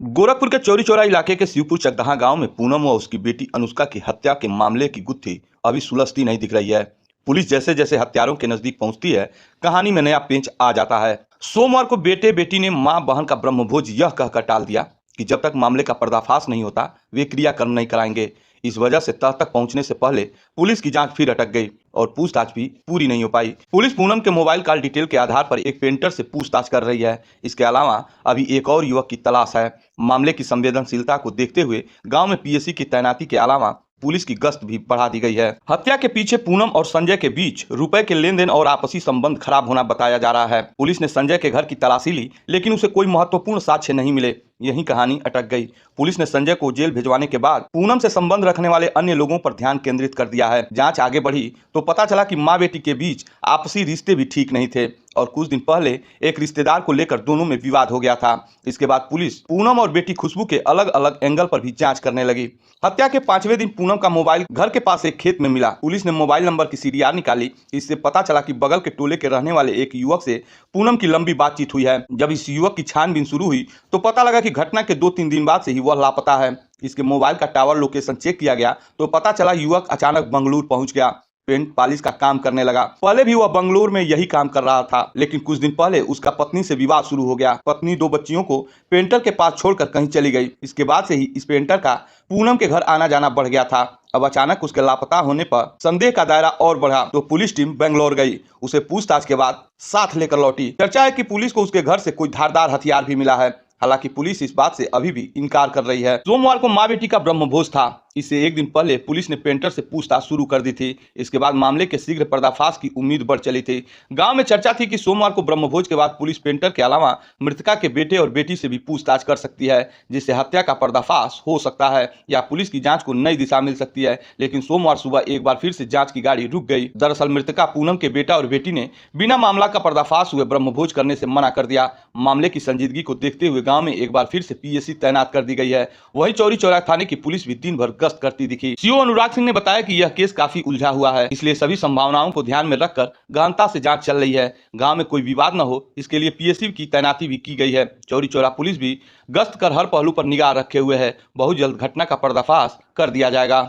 गोरखपुर के चौरी चौरा इलाके के शिवपुर चकदहा गांव में पूनम व उसकी बेटी अनुष्का की हत्या के मामले की गुत्थी अभी सुलझती नहीं दिख रही है। पुलिस जैसे जैसे हत्यारों के नजदीक पहुंचती है, कहानी में नया पेंच आ जाता है। सोमवार को बेटे बेटी ने मां बहन का ब्रह्मभोज यह कहकर टाल दिया कि जब तक मामले का पर्दाफाश नहीं होता वे क्रियाकर्म नहीं कराएंगे। इस वजह से तह तक पहुंचने से पहले पुलिस की जांच फिर अटक गई और पूछताछ भी पूरी नहीं हो पाई। पुलिस पूनम के मोबाइल कॉल डिटेल के आधार पर एक पेंटर से पूछताछ कर रही है। इसके अलावा अभी एक और युवक की तलाश है। मामले की संवेदनशीलता को देखते हुए गांव में पीएससी की तैनाती के अलावा पुलिस की गश्त भी बढ़ा दी गई है। हत्या के पीछे पूनम और संजय के बीच रुपए के लेन देन और आपसी संबंध खराब होना बताया जा रहा है। पुलिस ने संजय के घर की तलाशी ली, लेकिन उसे कोई महत्वपूर्ण साक्ष्य नहीं मिले। यही कहानी अटक गई। पुलिस ने संजय को जेल भिजवाने के बाद पूनम से संबंध रखने वाले अन्य लोगों पर ध्यान केंद्रित कर दिया है। जांच आगे बढ़ी तो पता चला कि मां बेटी के बीच आपसी रिश्ते भी ठीक नहीं थे और कुछ दिन पहले एक रिश्तेदार को लेकर दोनों में विवाद हो गया था। इसके बाद पुलिस पूनम और बेटी खुशबू के अलग अलग एंगल पर भी जांच करने लगी। हत्या के 5वें दिन पूनम का मोबाइल घर के पास एक खेत में मिला। पुलिस ने मोबाइल नंबर की सीडीआर निकाली। इससे पता चला कि बगल के टोले के रहने वाले एक युवक से पूनम की लंबी बातचीत हुई है। जब इस युवक की छानबीन शुरू हुई तो पता लगा कि घटना के 2-3 दिन बाद से ही वह लापता है। इसके मोबाइल का टावर लोकेशन चेक किया गया तो पता चला युवक अचानक बंगलुरु पहुंच गया। पेंट पॉलिश का काम करने लगा। पहले भी वह बंगलुरु में यही काम कर रहा था, लेकिन कुछ दिन पहले उसका पत्नी से विवाद शुरू हो गया। पत्नी 2 बच्चियों को पेंटर के पास छोड़कर कहीं चली गई। इसके बाद से ही इस पेंटर का पूनम के घर आना जाना बढ़ गया था। अब अचानक उसके लापता होने पर संदेह का दायरा और बढ़ा तो पुलिस टीम बेंगलोर गई। उसे पूछताछ के बाद साथ लेकर लौटी। चर्चा है कि पुलिस को उसके घर से कोई धारदार हथियार भी मिला है। हालांकि पुलिस इस बात से अभी भी इनकार कर रही है। सोमवार को मां बेटी का ब्रह्मभोज था। इससे एक दिन पहले पुलिस ने पेंटर से पूछताछ शुरू कर दी थी। इसके बाद मामले के शीघ्र पर्दाफाश की उम्मीद बढ़ चली थी। गांव में चर्चा थी कि सोमवार को ब्रह्मभोज के बाद पुलिस पेंटर के अलावा मृतका के बेटे और बेटी से भी पूछताछ कर सकती है, जिससे हत्या का पर्दाफाश हो सकता है या पुलिस की जांच को नई दिशा मिल सकती है। लेकिन सोमवार सुबह एक बार फिर से जांच की गाड़ी रुक गई। दरअसल मृतका पूनम के बेटा और बेटी ने बिना मामला का पर्दाफाश हुए ब्रह्मभोज करने से मना कर दिया। मामले की संजीदगी को देखते हुए गाँव में एक बार फिर से पीएससी तैनात कर दी गई है। वही चौरी चौरा थाने की पुलिस भी दिन भर गश्त करती दिखी। सीओ अनुराग सिंह ने बताया कि यह केस काफी उलझा हुआ है, इसलिए सभी संभावनाओं को ध्यान में रखकर गहनता से जांच चल रही है। गांव में कोई विवाद न हो, इसके लिए पीएससी की तैनाती भी की गई है। चौरी चौरा पुलिस भी गश्त कर हर पहलू पर निगाह रखे हुए है। बहुत जल्द घटना का पर्दाफाश कर दिया जाएगा।